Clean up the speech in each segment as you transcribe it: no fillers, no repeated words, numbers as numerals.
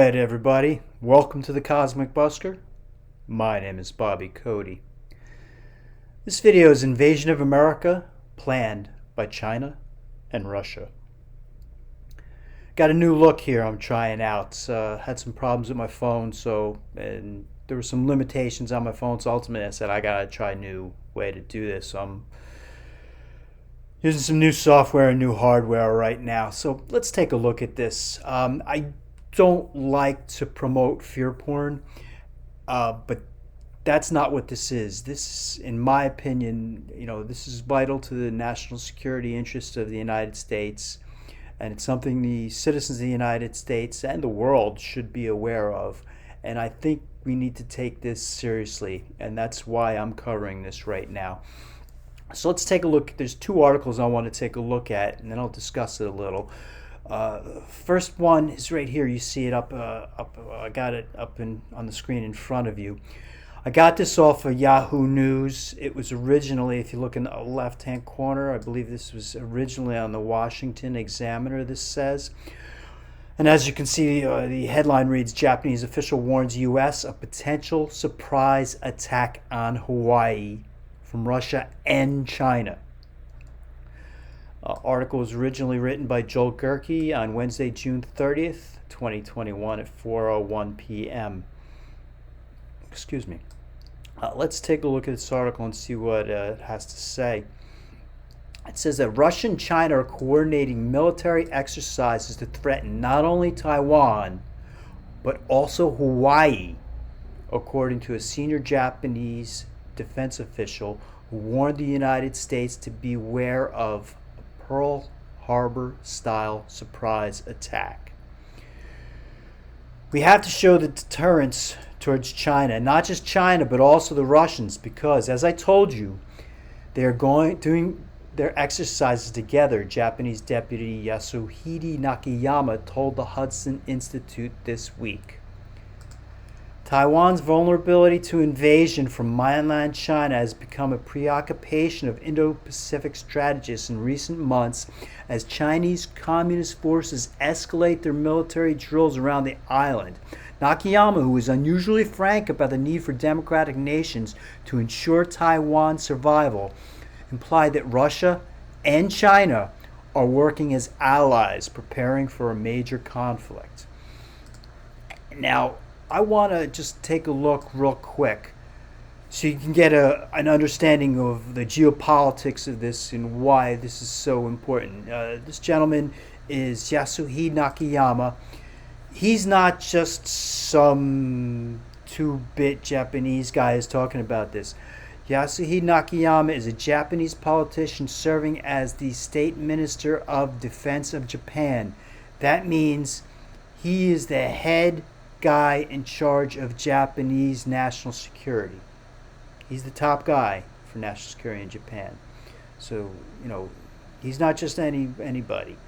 Alright everybody, welcome to the Cosmic Buster. My name is Bobby Cody. This video is Invasion of America, planned by China and Russia. Got a new look here I'm trying out. Had some problems with my phone, and there were some limitations on my phone, so ultimately I said I gotta try a new way to do this. So I'm using some new software and new hardware right now. So let's take a look at this. I don't like to promote fear porn, but that's not what this is. This, in my opinion, this is vital to the national security interests of the United States, and it's something the citizens of the United States and the world should be aware of. And I think we need to take this seriously, and that's why I'm covering this right now. So let's take a look. There's two articles I want to take a look at, and then I'll discuss it a little. First one is right here. You see it up. I got it up on the screen in front of you. I got this off of Yahoo News. It was originally, if you look in the left-hand corner, I believe this was originally on the Washington Examiner. This says, and as you can see, the headline reads: Japanese official warns U.S. of potential surprise attack on Hawaii from Russia and China. Article was originally written by Joel Gehrke on Wednesday, June 30th, 2021 at 4:01 p.m. Excuse me. Let's take a look at this article and see what it has to say. It says that Russia and China are coordinating military exercises to threaten not only Taiwan, but also Hawaii, according to a senior Japanese defense official who warned the United States to beware of Pearl Harbor style surprise attack. We have to show the deterrence towards China, not just China but also the Russians, because as I told you, they're doing their exercises together. Japanese Deputy Yasuhide Nakayama told the Hudson Institute this week. Taiwan's vulnerability to invasion from mainland China has become a preoccupation of Indo-Pacific strategists in recent months as Chinese communist forces escalate their military drills around the island. Nakayama, who was unusually frank about the need for democratic nations to ensure Taiwan's survival, implied that Russia and China are working as allies, preparing for a major conflict. Now, I want to just take a look real quick so you can get an understanding of the geopolitics of this and why this is so important. This gentleman is Yasuhide Nakayama. He's not just some 2-bit Japanese guy who's talking about this. Yasuhide Nakayama is a Japanese politician serving as the State Minister of Defense of Japan. That means he is the head guy in charge of Japanese national security. He's the top guy for national security in Japan. So, he's not just anybody.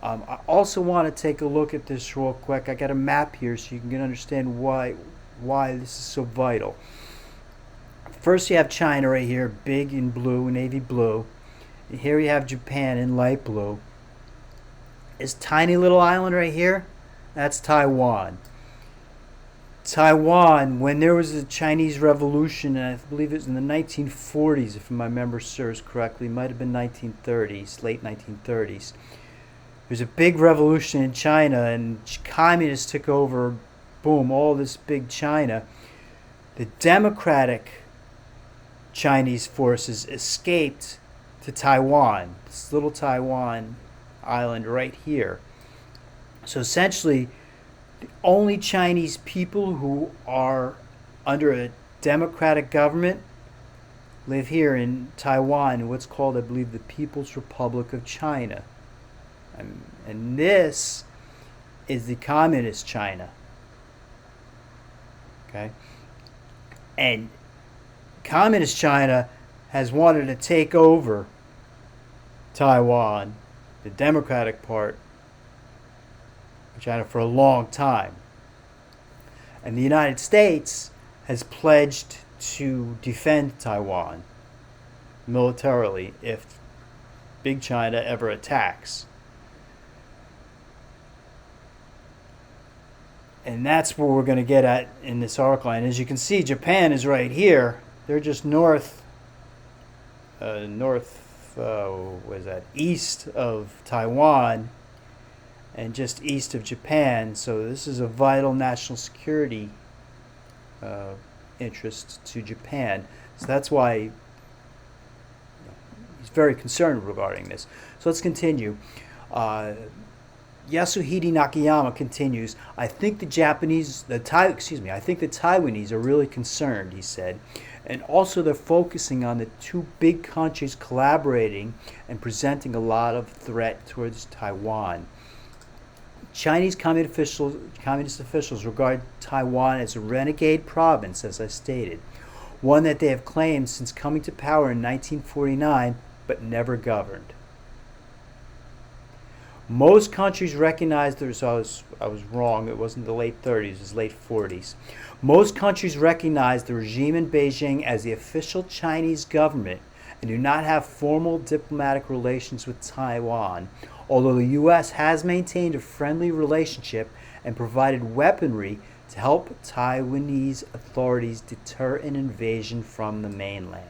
I also want to take a look at this real quick. I got a map here so you can understand why this is so vital. First you have China right here, big in blue, navy blue. And here you have Japan in light blue. This tiny little island right here, that's Taiwan. Taiwan, when there was a Chinese Revolution, I believe it was in the 1940s, if my memory serves correctly, it might have been 1930s, late 1930s. There's a big revolution in China, and communists took over, boom, all this big China. The democratic Chinese forces escaped to Taiwan, this little Taiwan island right here. So essentially, the only Chinese people who are under a democratic government live here in Taiwan, in what's called, I believe, the People's Republic of China. And this is the communist China. Okay? And communist China has wanted to take over Taiwan, the democratic part of China, for a long time. And the United States has pledged to defend Taiwan militarily if Big China ever attacks. And that's where we're going to get at in this article. And as you can see, Japan is right here. They're just what is that? East of Taiwan and just east of Japan. So this is a vital national security interest to Japan. So that's why he's very concerned regarding this. So let's continue. Yasuhide Nakayama continues, I think the Taiwanese are really concerned, he said, and also they're focusing on the two big countries collaborating and presenting a lot of threat towards Taiwan. Chinese communist officials regard Taiwan as a renegade province, as I stated, one that they have claimed since coming to power in 1949, but never governed. Most countries recognize I was wrong. It wasn't the late 30s. It was late 40s. Most countries recognize the regime in Beijing as the official Chinese government and do not have formal diplomatic relations with Taiwan, although the U.S. has maintained a friendly relationship and provided weaponry to help Taiwanese authorities deter an invasion from the mainland.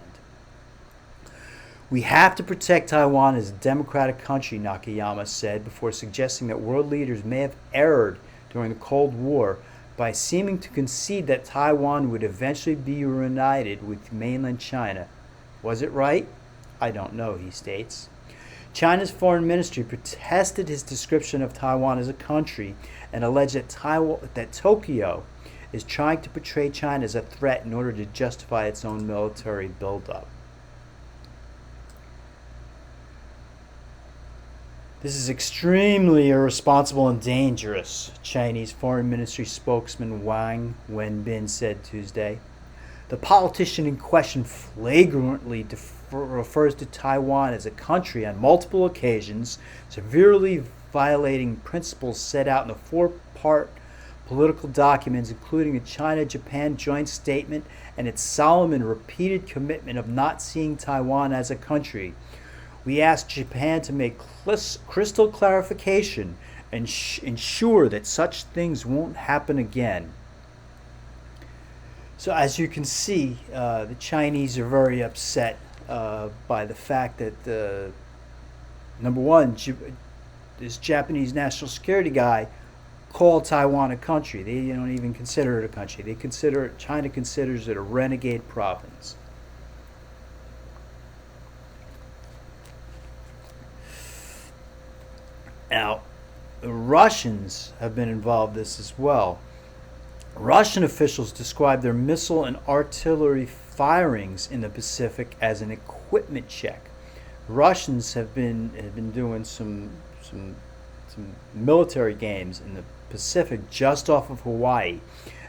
We have to protect Taiwan as a democratic country, Nakayama said, before suggesting that world leaders may have erred during the Cold War by seeming to concede that Taiwan would eventually be reunited with mainland China. Was it right? I don't know, he states. China's foreign ministry protested his description of Taiwan as a country and alleged that Tokyo is trying to portray China as a threat in order to justify its own military buildup. This is extremely irresponsible and dangerous, Chinese Foreign Ministry spokesman Wang Wenbin said Tuesday. The politician in question flagrantly refers to Taiwan as a country on multiple occasions, severely violating principles set out in the four-part political documents, including the China-Japan joint statement and its solemn and repeated commitment of not seeing Taiwan as a country. We ask Japan to make crystal clarification and ensure that such things won't happen again. So as you can see, the Chinese are very upset by the fact that, number one, this Japanese national security guy called Taiwan a country. They don't even consider it a country. China considers it a renegade province. Now, the Russians have been involved in this as well. Russian officials describe their missile and artillery firings in the Pacific as an equipment check. Russians have been doing some military games in the Pacific just off of Hawaii.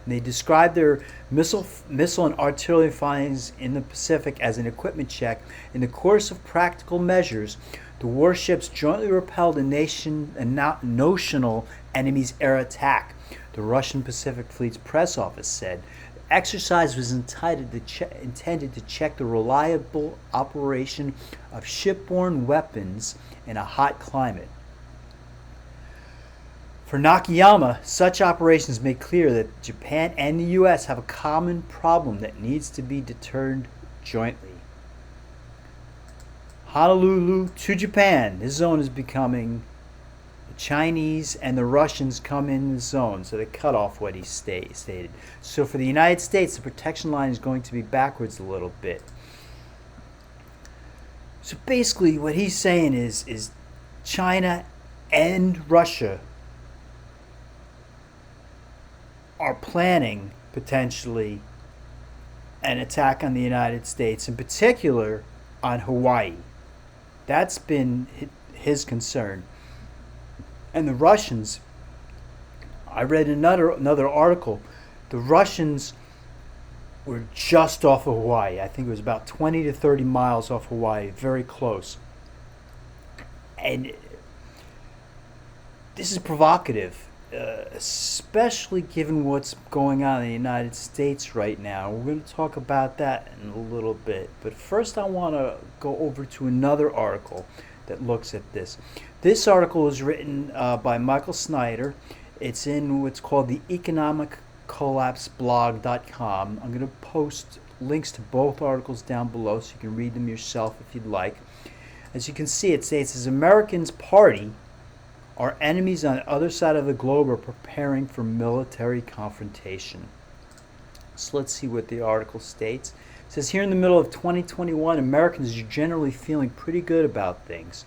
And they describe their missile and artillery firings in the Pacific as an equipment check. In the course of practical measures, the warships jointly repelled a notional enemy's air attack, the Russian Pacific Fleet's press office said. The exercise was intended to check the reliable operation of shipborne weapons in a hot climate. For Nakayama, such operations make clear that Japan and the U.S. have a common problem that needs to be deterred jointly. Honolulu to Japan. This zone is becoming the Chinese and the Russians come in the zone, so they cut off what he stated. So for the United States, the protection line is going to be backwards a little bit. So basically what he's saying is China and Russia are planning potentially an attack on the United States, in particular on Hawaii. That's been his concern. And the Russians, I read another article, the Russians were just off of Hawaii. I think it was about 20 to 30 miles off Hawaii, very close. And this is provocative, especially given what's going on in the United States right now. We're going to talk about that in a little bit. But first I want to go over to another article that looks at this. This article was written by Michael Snyder. It's in what's called the economiccollapseblog.com. I'm going to post links to both articles down below so you can read them yourself if you'd like. As you can see, it states as Americans party, our enemies on the other side of the globe are preparing for military confrontation. So let's see what the article states. It says here in the middle of 2021, Americans are generally feeling pretty good about things.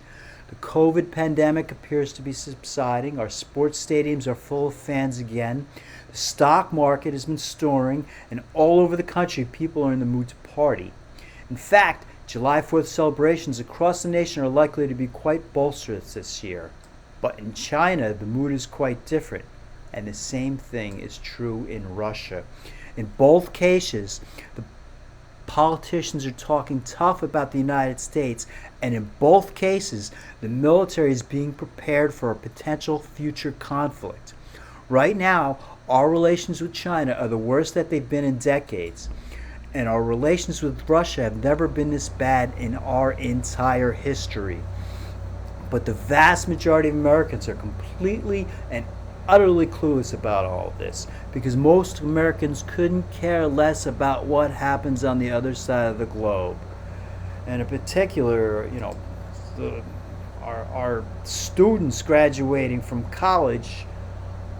The COVID pandemic appears to be subsiding. Our sports stadiums are full of fans again. The stock market has been soaring, and all over the country, people are in the mood to party. In fact, July 4th celebrations across the nation are likely to be quite boisterous this year. But in China, the mood is quite different, and the same thing is true in Russia. In both cases, the politicians are talking tough about the United States, and in both cases, the military is being prepared for a potential future conflict. Right now, our relations with China are the worst that they've been in decades, and our relations with Russia have never been this bad in our entire history. But the vast majority of Americans are completely and utterly clueless about all of this, because most Americans couldn't care less about what happens on the other side of the globe. And in particular, our students graduating from college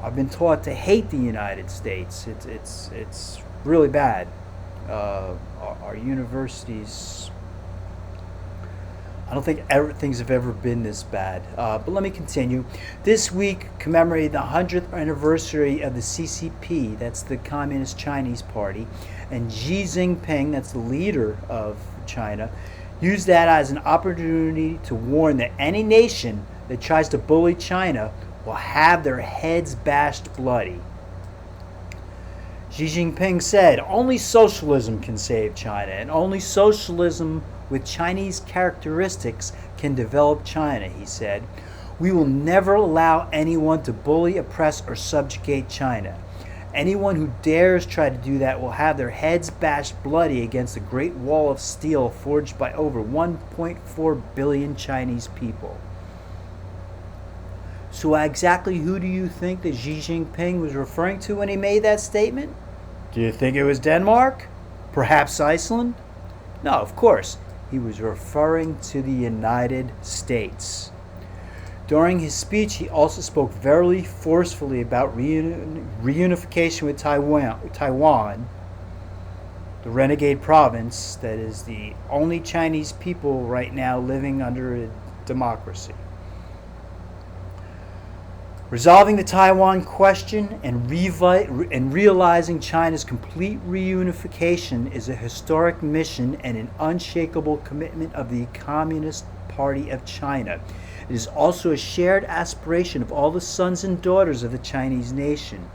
have been taught to hate the United States. It's really bad. Our universities, I don't think things have ever been this bad. But let me continue. This week commemorated the 100th anniversary of the CCP, that's the Communist Chinese Party, and Xi Jinping, that's the leader of China, used that as an opportunity to warn that any nation that tries to bully China will have their heads bashed bloody. Xi Jinping said, "Only socialism can save China, and only socialism with Chinese characteristics can develop China," he said. "We will never allow anyone to bully, oppress, or subjugate China. Anyone who dares try to do that will have their heads bashed bloody against the Great Wall of Steel forged by over 1.4 billion Chinese people." So exactly who do you think that Xi Jinping was referring to when he made that statement? Do you think it was Denmark? Perhaps Iceland? No, of course. He was referring to the United States. During his speech, he also spoke very forcefully about reunification with Taiwan, the renegade province that is the only Chinese people right now living under a democracy. Resolving the Taiwan question and realizing China's complete reunification is a historic mission and an unshakable commitment of the Communist Party of China. It is also a shared aspiration of all the sons and daughters of the Chinese nation.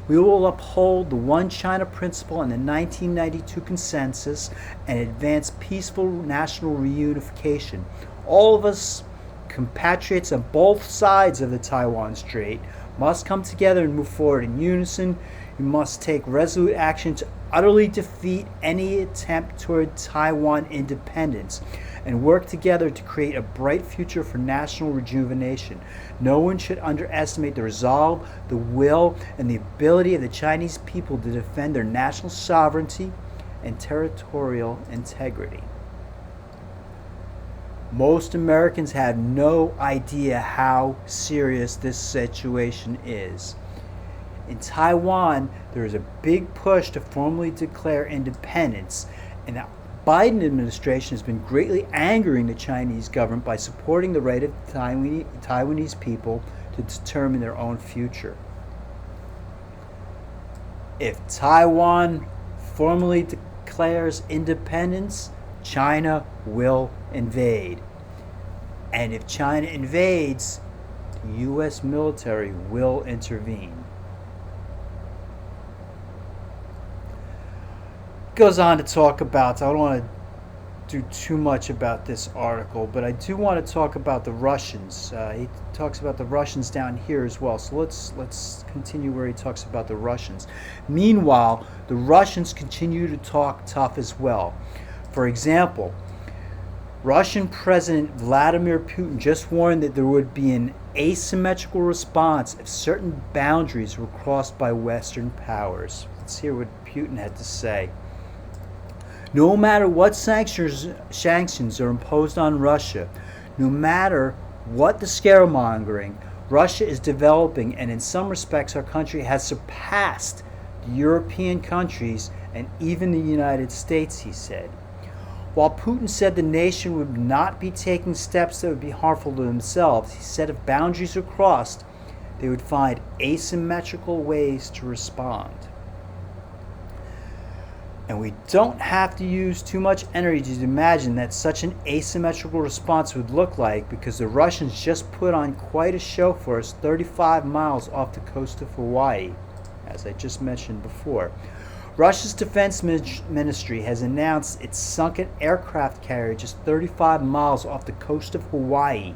We will uphold the One China principle and the 1992 consensus and advance peaceful national reunification. All of us, compatriots on both sides of the Taiwan Strait, must come together and move forward in unison. We must take resolute action to utterly defeat any attempt toward Taiwan independence and work together to create a bright future for national rejuvenation. No one should underestimate the resolve, the will, and the ability of the Chinese people to defend their national sovereignty and territorial integrity. Most Americans have no idea how serious this situation is. In Taiwan, there is a big push to formally declare independence, and the Biden administration has been greatly angering the Chinese government by supporting the right of Taiwanese people to determine their own future. If Taiwan formally declares independence, China will invade. And if China invades, the U.S. military will intervene. Goes on to talk about, I don't want to do too much about this article, but I do want to talk about the Russians. He talks about the Russians down here as well. So let's continue where he talks about the Russians. Meanwhile, the Russians continue to talk tough as well. For example, Russian President Vladimir Putin just warned that there would be an asymmetrical response if certain boundaries were crossed by Western powers. Let's hear what Putin had to say. No matter what sanctions are imposed on Russia, no matter what the scaremongering, Russia is developing, and in some respects our country has surpassed the European countries and even the United States, he said. While Putin said the nation would not be taking steps that would be harmful to themselves, he said if boundaries are crossed, they would find asymmetrical ways to respond. And we don't have to use too much energy to imagine that such an asymmetrical response would look like, because the Russians just put on quite a show for us 35 miles off the coast of Hawaii, as I just mentioned before. Russia's defense ministry has announced its sunken aircraft carrier just 35 miles off the coast of Hawaii,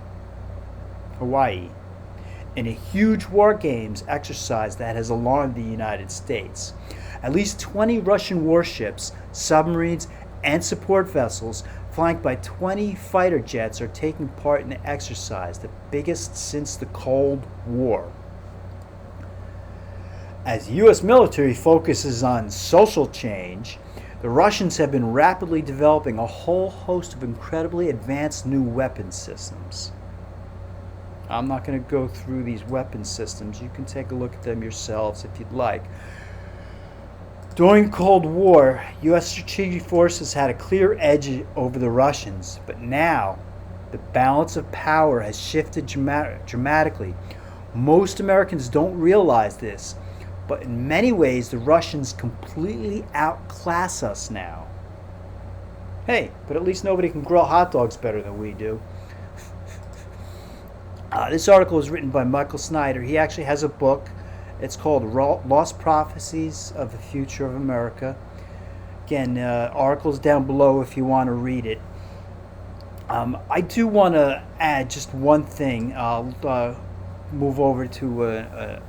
in a huge war games exercise that has alarmed the United States. At least 20 Russian warships, submarines, and support vessels, flanked by 20 fighter jets, are taking part in the exercise, the biggest since the Cold War. As the U.S. military focuses on social change, the Russians have been rapidly developing a whole host of incredibly advanced new weapon systems. I'm not going to go through these weapon systems. You can take a look at them yourselves if you'd like. During the Cold War, U.S. strategic forces had a clear edge over the Russians, but now the balance of power has shifted dramatically. Most Americans don't realize this, but in many ways the Russians completely outclass us now. Hey, but at least nobody can grill hot dogs better than we do. This article is written by Michael Snyder. He actually has a book. It's called Lost Prophecies of the Future of America. Again, article's down below if you want to read it. I do want to add just one thing. I'll move over to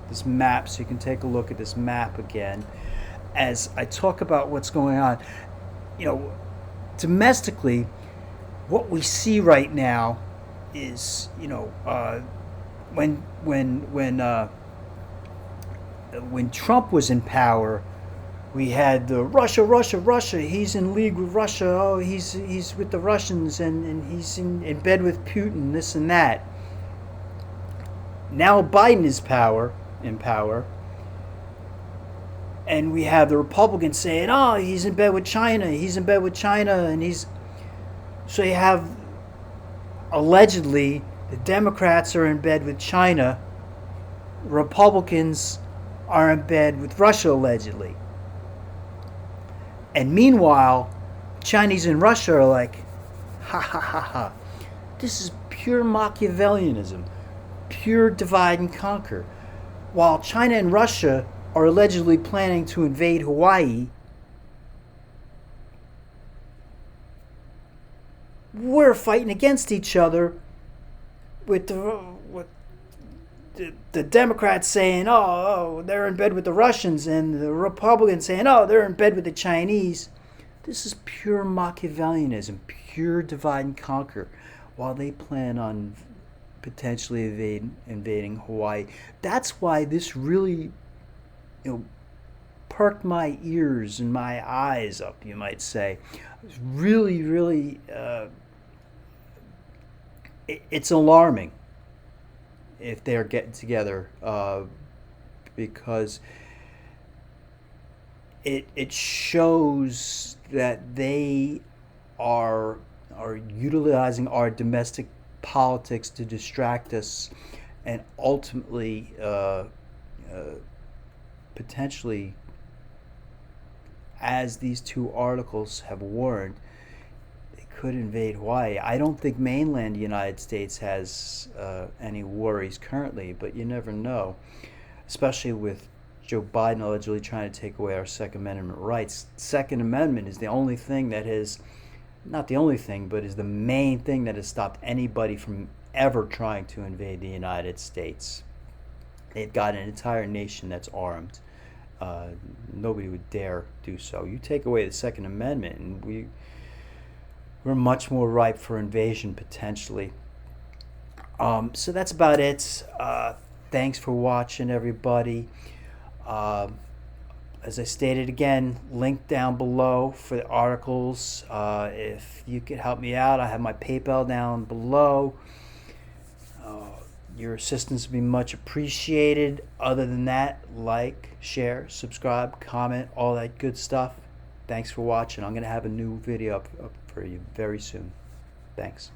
this map so you can take a look at this map again as I talk about what's going on. You know, domestically, what we see right now is, when Trump was in power, we had the Russia. He's in league with Russia. Oh, he's with the Russians, and he's in bed with Putin. This and that. Now Biden is in power, and we have the Republicans saying, "Oh, he's in bed with China. And he's." So you have allegedly the Democrats are in bed with China. Republicans are in bed with Russia allegedly. And meanwhile, Chinese and Russia are like, ha ha ha ha. This is pure Machiavellianism, pure divide and conquer. While China and Russia are allegedly planning to invade Hawaii, we're fighting against each other with the Democrats saying, oh, they're in bed with the Russians, and the Republicans saying, oh, they're in bed with the Chinese. This is pure Machiavellianism, pure divide and conquer, while they plan on potentially invading Hawaii. That's why this really, perked my ears and my eyes up, you might say. It's really, it's alarming if they're getting together, because it shows that they are utilizing our domestic politics to distract us, and ultimately potentially, as these two articles have warned, they could invade Hawaii. I don't think mainland United States has any worries currently, but you never know, especially with Joe Biden allegedly trying to take away our Second Amendment rights. Second Amendment is the only thing that has, not the only thing, but is the main thing that has stopped anybody from ever trying to invade the United States. They've got an entire nation that's armed. Nobody would dare do so. You take away the Second Amendment, and we're much more ripe for invasion potentially. So that's about it. Thanks for watching, everybody. As I stated again, link down below for the articles. If you could help me out, I have my PayPal down below. Your assistance would be much appreciated. Other than that, like, share, subscribe, comment, all that good stuff. Thanks for watching. I'm going to have a new video up for you very soon. Thanks.